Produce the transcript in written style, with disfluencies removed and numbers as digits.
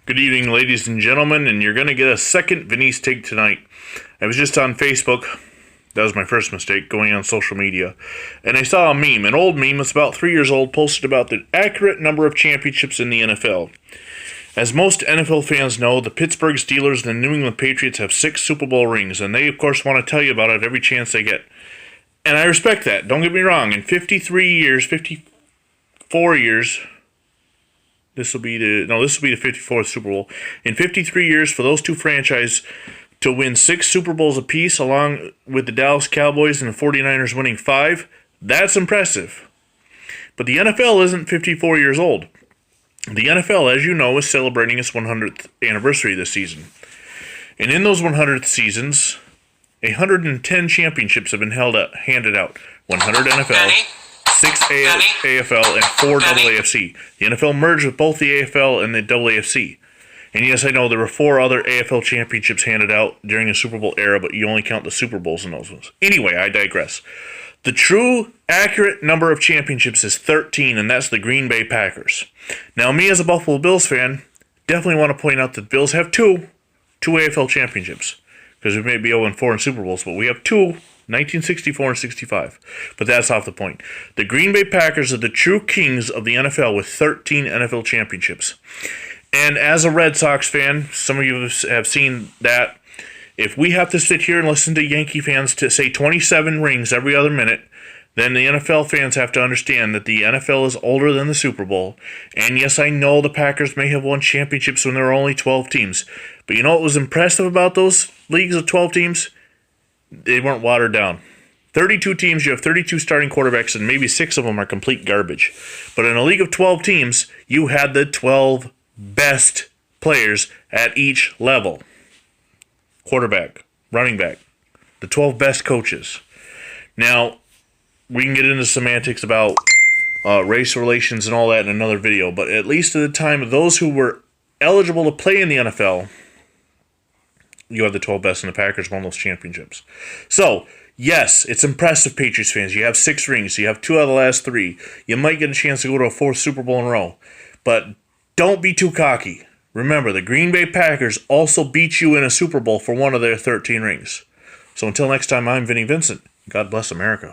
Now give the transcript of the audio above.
Good evening, ladies and gentlemen, and you're going to get a second Vinny's take tonight. I was just on Facebook. That was my first mistake, going on social media. And I saw a meme, an old meme, it's about 3 years old, posted about the accurate number of championships in the NFL. As most NFL fans know, the Pittsburgh Steelers and the New England Patriots have 6 Super Bowl rings, and they, of course, want to tell you about it every chance they get. And I respect that, don't get me wrong. In 54 years... This will be the 54th Super Bowl. In 53 years, for those two franchises to win 6 Super Bowls apiece, along with the Dallas Cowboys and the 49ers winning 5, that's impressive. But the NFL isn't 54 years old. The NFL, as you know, is celebrating its 100th anniversary this season. And in those 100th seasons, 110 championships have been handed out. 100 NFL. 6 AFL, and 4 AAFC. The NFL merged with both the AFL and the AAFC. And yes, I know there were 4 other AFL championships handed out during the Super Bowl era, but you only count the Super Bowls in those ones. Anyway, I digress. The true, accurate number of championships is 13, and that's the Green Bay Packers. Now, me as a Buffalo Bills fan, definitely want to point out that the Bills have two AFL championships. Because we may be 0-4 in Super Bowls, but we have 2, 1964 and 65. But that's off the point. The Green Bay Packers are the true kings of the NFL with 13 NFL championships. And as a Red Sox fan, some of you have seen that if we have to sit here and listen to Yankee fans to say 27 rings every other minute, then the NFL fans have to understand that the NFL is older than the Super Bowl. And yes, I know the Packers may have won championships when there were only 12 teams. But you know what was impressive about those leagues of 12 teams? They weren't watered down. 32 teams, you have 32 starting quarterbacks, and maybe 6 of them are complete garbage. But in a league of 12 teams, you had the 12 best players at each level. Quarterback, running back, the 12 best coaches. Now, we can get into semantics about race relations and all that in another video, but at least at the time, those who were eligible to play in the NFL, you have the 12 best, and the Packers won those championships. So, yes, it's impressive, Patriots fans. You have 6 rings. You have 2 out of the last 3. You might get a chance to go to a 4th Super Bowl in a row. But don't be too cocky. Remember, the Green Bay Packers also beat you in a Super Bowl for one of their 13 rings. So until next time, I'm Vinny Vincent. God bless America.